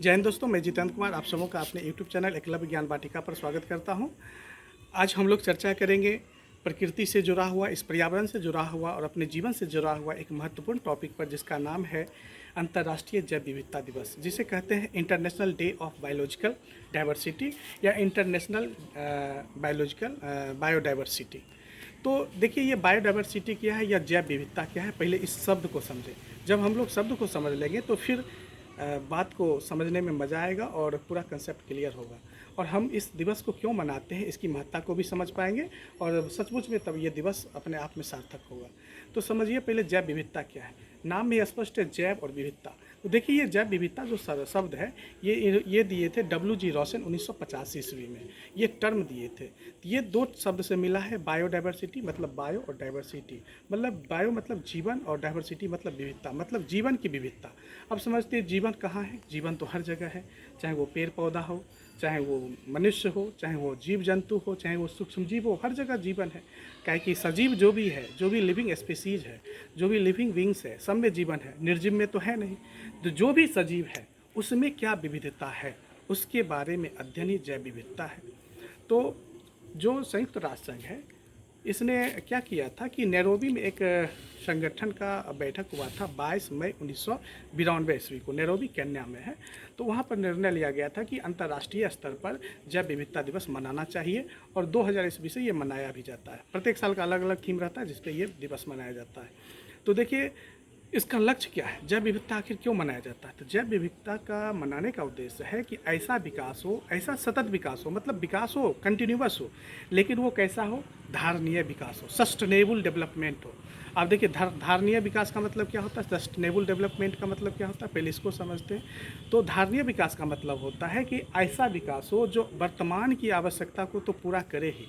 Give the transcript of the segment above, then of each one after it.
जय हिंद दोस्तों, मैं जितेंद्र कुमार आप सबों का अपने यूट्यूब चैनल एकलव्य ज्ञान वाटिका पर स्वागत करता हूं। आज हम लोग चर्चा करेंगे प्रकृति से जुड़ा हुआ, इस पर्यावरण से जुड़ा हुआ और अपने जीवन से जुड़ा हुआ एक महत्वपूर्ण टॉपिक पर, जिसका नाम है अंतर्राष्ट्रीय जैव विविधता दिवस, जिसे कहते हैं international day of biological diversity या इंटरनेशनल बायोडाइवर्सिटी। तो देखिए, ये बायोडाइवर्सिटी क्या है या जैव विविधता क्या है, पहले इस शब्द को समझें। जब हम लोग शब्द को समझ लेंगे तो फिर बात को समझने में मज़ा आएगा और पूरा कंसेप्ट क्लियर होगा, और हम इस दिवस को क्यों मनाते हैं इसकी महत्ता को भी समझ पाएंगे, और सचमुच में तब ये दिवस अपने आप में सार्थक होगा। तो समझिए पहले जैव विविधता क्या है। नाम में स्पष्ट है, जैव और विविधता। तो देखिए, ये जैव विविधता जो शब्द है, ये दिए थे W.G. रॉसन 1950 ईस्वी में, ये टर्म दिए थे। ये दो शब्द से मिला है, बायोडाइवर्सिटी मतलब बायो और डाइवर्सिटी मतलब बायो मतलब जीवन, और डाइवर्सिटी मतलब विविधता, मतलब जीवन की विविधता। अब समझते हैं जीवन कहाँ है। जीवन तो हर जगह है, चाहे वो पेड़ पौधा हो, चाहे वो मनुष्य हो, चाहे वो जीव जंतु हो, चाहे वो सूक्ष्म जीव हो, हर जगह जीवन है। क्या कि सजीव जो भी है, जो भी लिविंग स्पीसीज है, जो भी लिविंग विंग्स है, सब में जीवन है। निर्जीव में तो है नहीं। तो जो भी सजीव है उसमें क्या विविधता है, उसके बारे में अध्ययन ही जैव विविधता है। तो जो संयुक्त राष्ट्र संघ है, इसने क्या किया था कि नैरोबी में एक संगठन का बैठक हुआ था 22 मई 1992 ईस्वी को, नैरोबी केन्या में है। तो वहाँ पर निर्णय लिया गया था कि अंतर्राष्ट्रीय स्तर पर जैव विविधता दिवस मनाना चाहिए, और 2000 ईस्वी से ये मनाया भी जाता है। प्रत्येक साल का अलग अलग थीम रहता है जिस पे ये दिवस मनाया जाता है। तो देखिए, इसका लक्ष्य क्या है, जैव विविधता आखिर क्यों मनाया जाता है। तो जैव विविधता का मनाने का उद्देश्य है कि ऐसा विकास हो, ऐसा सतत विकास हो, मतलब विकास हो, कंटिन्यूअस हो, लेकिन वो कैसा हो, धारणीय विकास हो, सस्टेनेबल डेवलपमेंट हो। अब देखिए, धारणीय विकास का मतलब क्या होता है, सस्टेनेबल डेवलपमेंट का मतलब क्या होता है, पहले इसको समझते हैं। तो धारणीय विकास का मतलब होता है कि ऐसा विकास हो जो वर्तमान की आवश्यकता को तो पूरा करे ही,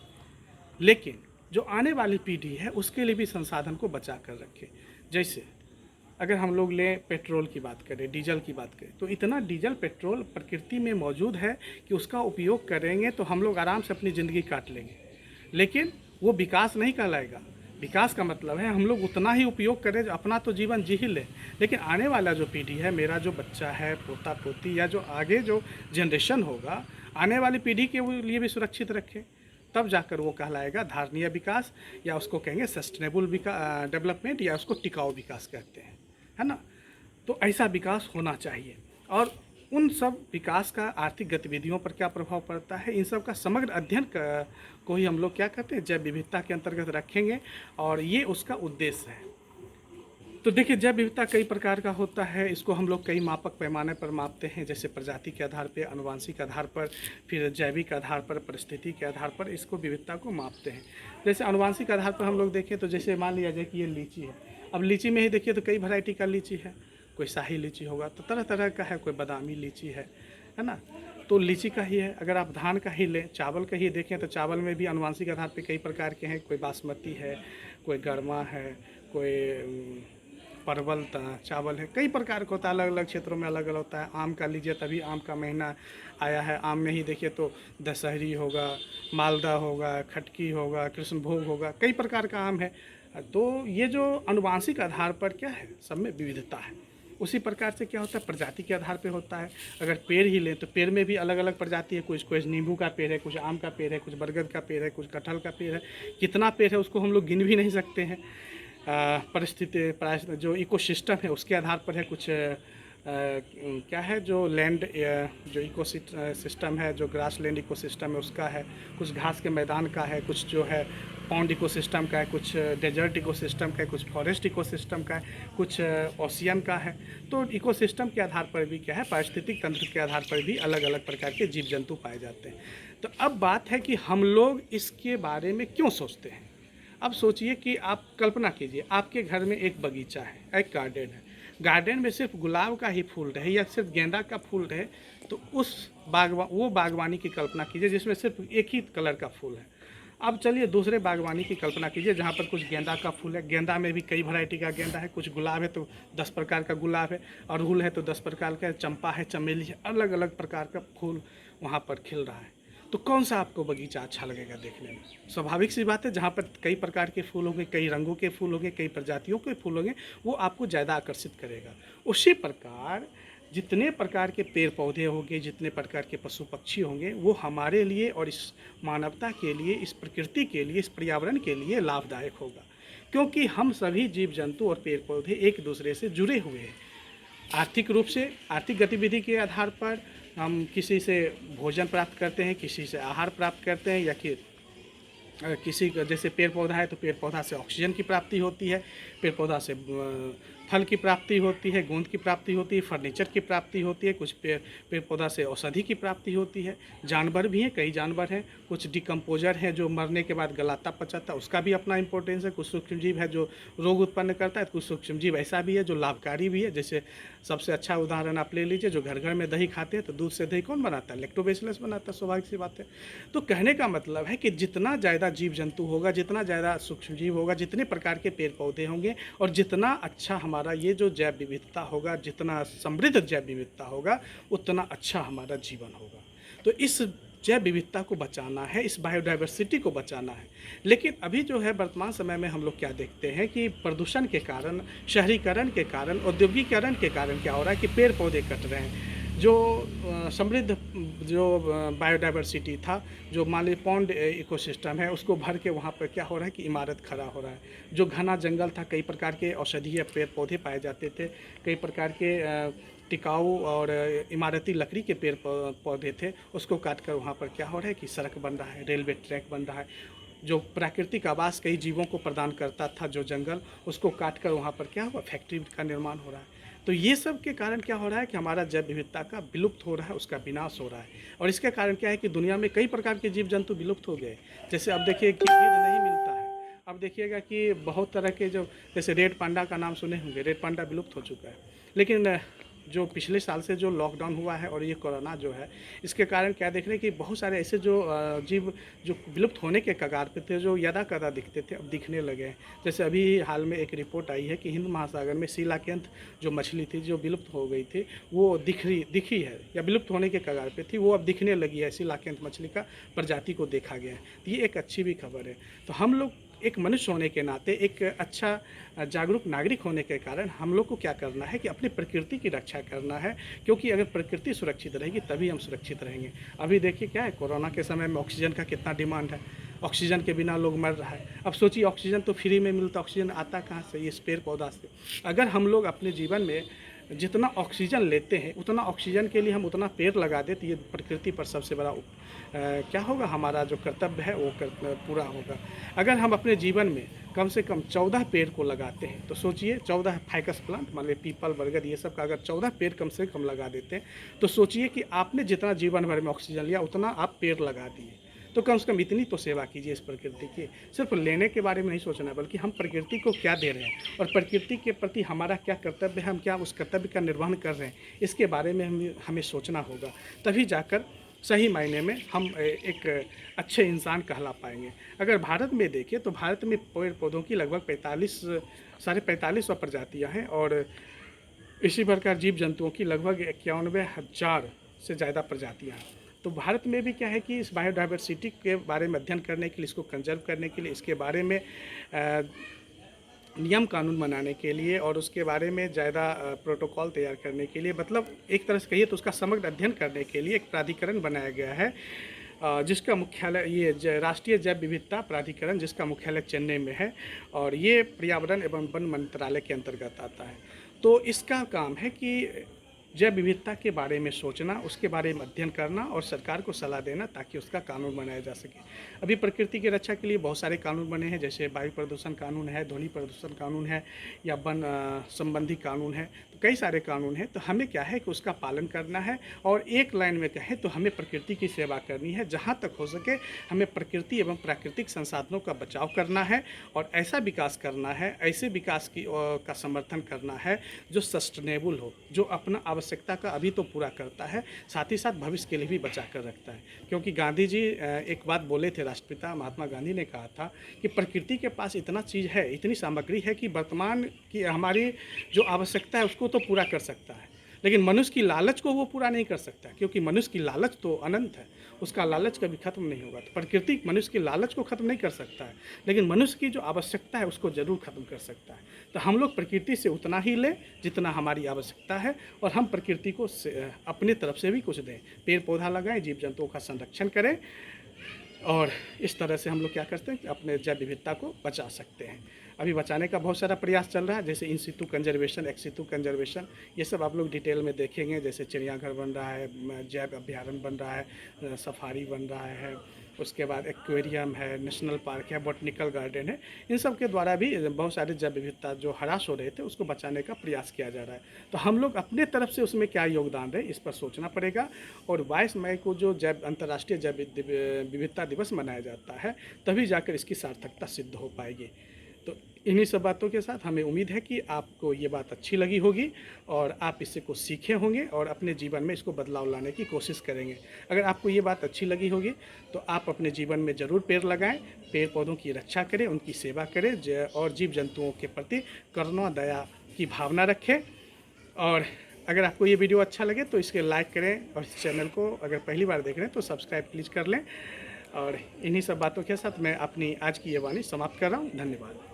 लेकिन जो आने वाली पीढ़ी है उसके लिए भी संसाधन को बचा कर रखे। जैसे अगर हम लोग लें, पेट्रोल की बात करें, डीजल की बात करें, तो इतना डीजल पेट्रोल प्रकृति में मौजूद है कि उसका उपयोग करेंगे तो हम लोग आराम से अपनी ज़िंदगी काट लेंगे, लेकिन वो विकास नहीं कहलाएगा। विकास का मतलब है हम लोग उतना ही उपयोग करें जो अपना तो जीवन जी ही लें, लेकिन आने वाला जो पीढ़ी है, मेरा जो बच्चा है, पोता पोती, या जो आगे जो जनरेशन होगा, आने वाली पीढ़ी के लिए भी सुरक्षित रखें, तब जाकर वो कहलाएगा धारणीय विकास, या उसको कहेंगे सस्टेनेबल डेवलपमेंट, या उसको टिकाऊ विकास कहते हैं, है ना। तो ऐसा विकास होना चाहिए। और उन सब विकास का आर्थिक गतिविधियों पर क्या प्रभाव पड़ता है, इन सब का समग्र अध्ययन को ही हम लोग क्या कहते हैं, जैव विविधता के अंतर्गत रखेंगे, और ये उसका उद्देश्य है। तो देखिए, जैव विविधता कई प्रकार का होता है। इसको हम लोग कई मापक पैमाने पर मापते हैं, जैसे प्रजाति के आधार पर, आनुवंशिक आधार पर, फिर जैविक आधार पर, परिस्थिति के आधार पर इसको विविधता को मापते हैं। जैसे आनुवंशिक आधार पर हम लोग देखें तो जैसे मान लिया जाए कि ये लीची है। अब लीची में ही देखिए तो कई वैरायटी का लीची है, कोई शाही लीची होगा तो तरह तरह का है, कोई बादामी लीची है ना। तो लीची का ही है। अगर आप धान का ही लें, चावल का ही देखें, तो चावल में भी आनुवंशिक आधार पर कई प्रकार के हैं, कोई बासमती है, कोई गरमा है, कोई परवल चावल है, कई प्रकार का होता है, अलग अलग क्षेत्रों में अलग अलग होता है। आम का लीजिए, तभी आम का महीना आया है। आम में ही देखिए तो दशहरी होगा, मालदा होगा, खटकी होगा, कृष्णभोग होगा, कई प्रकार का आम है। तो ये जो आनुवंशिक आधार पर क्या है, सब में विविधता है। उसी प्रकार से क्या होता है, प्रजाति के आधार पे होता है। अगर पेड़ ही लें तो पेड़ में भी अलग अलग प्रजाति है, कुछ नींबू का पेड़ है, कुछ आम का पेड़ है, कुछ बरगद का पेड़ है, कुछ कटहल का पेड़ है। कितना पेड़ है उसको हम लोग गिन भी नहीं सकते हैं। परिस्थिति जो इकोसिस्टम है उसके आधार पर है। कुछ क्या है, जो लैंड जो इकोसिस्टम है, जो ग्रास लैंड इकोसिस्टम है उसका है, कुछ घास के मैदान का है, कुछ जो है पॉन्ड इकोसिस्टम का है, कुछ डेजर्ट इकोसिस्टम का है, कुछ फॉरेस्ट इकोसिस्टम का है, कुछ ओशियन का है। तो इकोसिस्टम के आधार पर भी क्या है, पारिस्थितिक तंत्र के आधार पर भी अलग अलग प्रकार के जीव जंतु पाए जाते हैं। तो अब बात है कि हम लोग इसके बारे में क्यों सोचते हैं। अब सोचिए कि आप कल्पना कीजिए, आपके घर में एक बगीचा है, एक गार्डन है। गार्डन में सिर्फ गुलाब का ही फूल रहे या सिर्फ गेंदा का फूल रहे, तो उस वो बागवानी की कल्पना कीजिए जिसमें सिर्फ एक ही कलर का फूल है। अब चलिए दूसरे बागवानी की कल्पना कीजिए जहाँ पर कुछ गेंदा का फूल है। गेंदा में भी कई वैरायटी का गेंदा है, कुछ गुलाब है तो 10 प्रकार का गुलाब है, अड़हुल है तो 10 प्रकार का है, चंपा है, चमेली है, अलग अलग प्रकार का फूल वहाँ पर खिल रहा है। तो कौन सा आपको बगीचा अच्छा लगेगा देखने में। स्वाभाविक सी बात है, जहाँ पर कई प्रकार के फूल होंगे, कई रंगों के फूल होंगे, कई प्रजातियों के फूल होंगे, वो आपको ज़्यादा आकर्षित करेगा। उसी प्रकार जितने प्रकार के पेड़ पौधे होंगे, जितने प्रकार के पशु पक्षी होंगे, वो हमारे लिए और इस मानवता के लिए, इस प्रकृति के लिए, इस पर्यावरण के लिए लाभदायक होगा, क्योंकि हम सभी जीव जंतु और पेड़ पौधे एक दूसरे से जुड़े हुए हैं। आर्थिक रूप से, आर्थिक गतिविधि के आधार पर हम किसी से भोजन प्राप्त करते हैं, किसी से आहार प्राप्त करते हैं, या कि किसी का जैसे पेड़ पौधा है तो पेड़ पौधा से ऑक्सीजन की प्राप्ति होती है, पेड़ पौधा से फल की प्राप्ति होती है, गोंद की प्राप्ति होती है, फर्नीचर की प्राप्ति होती है, कुछ पेड़ पौधा से औषधि की प्राप्ति होती है। जानवर भी हैं, कई जानवर हैं, कुछ डिकम्पोजर हैं जो मरने के बाद गलाता पचाता, उसका भी अपना इंपॉर्टेंस है। कुछ सूक्ष्म जीव है जो रोग उत्पन्न करता है, कुछ सूक्ष्म जीव ऐसा भी है जो लाभकारी भी है। जैसे सबसे अच्छा उदाहरण आप ले लीजिए, जो घर घर में दही खाते हैं तो दूध से दही कौन बनाता है? लैक्टोबैसिलस बनाता है, स्वाभाविक सी बात है। तो कहने का मतलब है कि जितना ज़्यादा जीव जंतु होगा, जितना ज़्यादा सूक्ष्म जीव होगा, जितने प्रकार के पेड़ पौधे होंगे, और जितना अच्छा हमारा ये जो जैव विविधता होगा, जितना समृद्ध जैव विविधता होगा, उतना अच्छा हमारा जीवन होगा। तो इस जैव विविधता को बचाना है, इस बायोडाइवर्सिटी को बचाना है। लेकिन अभी जो है वर्तमान समय में हम लोग क्या देखते हैं कि प्रदूषण के कारण, शहरीकरण के कारण, औद्योगिकीकरण के कारण क्या हो रहा है कि पेड़ पौधे कट रहे हैं। जो समृद्ध जो बायोडाइवर्सिटी था, जो मान लीजिए पॉन्ड इकोसिस्टम है, उसको भर के वहाँ पर क्या हो रहा है कि इमारत खड़ा हो रहा है। जो घना जंगल था, कई प्रकार के औषधीय पेड़ पौधे पाए जाते थे, कई प्रकार के टिकाऊ और इमारती लकड़ी के पेड़ पौधे थे, उसको काट कर वहाँ पर क्या हो रहा है कि सड़क बन रहा है, रेलवे ट्रैक बन रहा है। जो प्राकृतिक आवास कई जीवों को प्रदान करता था जो जंगल, उसको काट कर वहाँ पर क्या हुआ, फैक्ट्री का निर्माण हो रहा है। तो ये सब के कारण क्या हो रहा है कि हमारा जैव विविधता का विलुप्त हो रहा है, उसका विनाश हो रहा है। और इसके कारण क्या है कि दुनिया में कई प्रकार के जीव जंतु विलुप्त हो गए। जैसे अब देखिए कि गिद्ध नहीं मिलता है, अब देखिएगा कि बहुत तरह के जो, जैसे रेड पांडा का नाम सुने होंगे, रेड पांडा विलुप्त हो चुका है। लेकिन जो पिछले साल से जो लॉकडाउन हुआ है और ये कोरोना जो है, इसके कारण क्या देख रहे हैं कि बहुत सारे ऐसे जो जीव जो विलुप्त होने के कगार पे थे, जो यदा कदा दिखते थे, अब दिखने लगे हैं। जैसे अभी हाल में एक रिपोर्ट आई है कि हिंद महासागर में सीलाकेंथ जो मछली थी, जो विलुप्त हो गई थी, वो दिखी है या विलुप्त होने के कगार पे थी, वो अब दिखने लगी है। सीलाकेंथ मछली का प्रजाति को देखा गया है। तो ये एक अच्छी भी खबर है। तो हम लोग एक मनुष्य होने के नाते, एक अच्छा जागरूक नागरिक होने के कारण हम लोग को क्या करना है कि अपनी प्रकृति की रक्षा करना है, क्योंकि अगर प्रकृति सुरक्षित रहेगी तभी हम सुरक्षित रहेंगे। अभी देखिए क्या है, कोरोना के समय में ऑक्सीजन का कितना डिमांड है, ऑक्सीजन के बिना लोग मर रहा है। अब सोचिए, ऑक्सीजन तो फ्री में मिलता, ऑक्सीजन आता कहाँ से? ये पेड़ पौधा से। अगर हम लोग अपने जीवन में जितना ऑक्सीजन लेते हैं, उतना ऑक्सीजन के लिए हम उतना पेड़ लगा दें, तो ये प्रकृति पर सबसे बड़ा क्या होगा, हमारा जो कर्तव्य है वो पूरा होगा। अगर हम अपने जीवन में कम से कम 14 पेड़ को लगाते हैं, तो सोचिए 14 फाइकस प्लांट, मान लीजिए पीपल, बरगद, ये सब का अगर 14 पेड़ कम से कम लगा देते हैं, तो सोचिए कि आपने जितना जीवन भर में ऑक्सीजन लिया उतना आप पेड़ लगा दिए। तो कम से कम इतनी तो सेवा कीजिए इस प्रकृति की। सिर्फ लेने के बारे में नहीं सोचना है, बल्कि हम प्रकृति को क्या दे रहे हैं और प्रकृति के प्रति हमारा क्या कर्तव्य है, हम क्या उस कर्तव्य का निर्वहन कर रहे हैं, इसके बारे में हमें सोचना होगा। तभी जाकर सही मायने में हम एक अच्छे इंसान कहला पाएंगे। अगर भारत में देखें तो भारत में पेड़ पौधों की लगभग 4500 प्रजातियाँ हैं, और इसी प्रकार जीव जंतुओं की लगभग 91,000 से ज़्यादा प्रजातियाँ हैं। तो भारत में भी क्या है कि इस बायोडाइवर्सिटी के बारे में अध्ययन करने के लिए, इसको कंजर्व करने के लिए, इसके बारे में नियम कानून बनाने के लिए और उसके बारे में ज़्यादा प्रोटोकॉल तैयार करने के लिए, मतलब एक तरह से कहिए तो उसका समग्र अध्ययन करने के लिए एक प्राधिकरण बनाया गया है, जिसका मुख्यालय ये राष्ट्रीय जैव विविधता प्राधिकरण, जिसका मुख्यालय चेन्नई में है, और ये पर्यावरण एवं वन मंत्रालय के अंतर्गत आता है। तो इसका काम है कि जैव विविधता के बारे में सोचना, उसके बारे में अध्ययन करना और सरकार को सलाह देना, ताकि उसका कानून बनाया जा सके। अभी प्रकृति की रक्षा के लिए बहुत सारे कानून बने हैं, जैसे वायु प्रदूषण कानून है, ध्वनि प्रदूषण कानून है, या वन संबंधी कानून है। तो कई सारे कानून हैं। तो हमें क्या है कि उसका पालन करना है, और एक लाइन में कहें तो हमें प्रकृति की सेवा करनी है। जहाँ तक हो सके हमें प्रकृति एवं प्राकृतिक संसाधनों का बचाव करना है, और ऐसा विकास करना है, ऐसे विकास का समर्थन करना है जो सस्टेनेबल हो, जो अपना आवश्यकता का अभी तो पूरा करता है, साथ ही साथ भविष्य के लिए भी बचा कर रखता है। क्योंकि गांधी जी एक बात बोले थे, राष्ट्रपिता महात्मा गांधी ने कहा था कि प्रकृति के पास इतना चीज़ है, इतनी सामग्री है कि वर्तमान की हमारी जो आवश्यकता है उसको तो पूरा कर सकता है, लेकिन मनुष्य की लालच को वो पूरा नहीं कर सकता, क्योंकि मनुष्य की लालच तो अनंत है, उसका लालच कभी खत्म नहीं होगा। तो प्रकृति मनुष्य की लालच को खत्म नहीं कर सकता है, लेकिन मनुष्य की जो आवश्यकता है उसको जरूर खत्म कर सकता है। तो हम लोग प्रकृति से उतना ही लें जितना हमारी आवश्यकता है, और हम प्रकृति को अपने तरफ से भी कुछ दें, पेड़ पौधा लगाएं, जीव जंतुओं का संरक्षण करें, और इस तरह से हम लोग क्या करते हैं कि अपने जैव विविधता को बचा सकते हैं। अभी बचाने का बहुत सारा प्रयास चल रहा है, जैसे इन सितु कंजर्वेशन, एक्स सितु कंजर्वेशन, ये सब आप लोग डिटेल में देखेंगे। जैसे चिड़ियाघर बन रहा है, जैव अभ्यारण्य बन रहा है, सफारी बन रहा है, उसके बाद एक्वेरियम है, नेशनल पार्क है, बॉटनिकल गार्डन है। इन सब के द्वारा भी बहुत सारे जैव विविधता जो ह्रास हो रहे थे उसको बचाने का प्रयास किया जा रहा है। तो हम लोग अपने तरफ से उसमें क्या योगदान रहे इस पर सोचना पड़ेगा। और 22 मई को जो अंतर्राष्ट्रीय जैव विविधता दिवस मनाया जाता है, तभी जाकर इसकी सार्थकता सिद्ध हो पाएगी। तो इन्हीं सब बातों के साथ हमें उम्मीद है कि आपको ये बात अच्छी लगी होगी, और आप इससे कुछ सीखे होंगे और अपने जीवन में इसको बदलाव लाने की कोशिश करेंगे। अगर आपको ये बात अच्छी लगी होगी तो आप अपने जीवन में ज़रूर पेड़ लगाएं, पेड़ पौधों की रक्षा करें, उनकी सेवा करें, और जीव जंतुओं के प्रति करुणा दया की भावना रखें। और अगर आपको ये वीडियो अच्छा लगे तो इसके लाइक करें, और इस चैनल को अगर पहली बार देख रहे हैं तो सब्सक्राइब प्लीज़ कर लें। और इन्हीं सब बातों के साथ मैं अपनी आज की ये वाणी समाप्त कर रहा हूँ। धन्यवाद।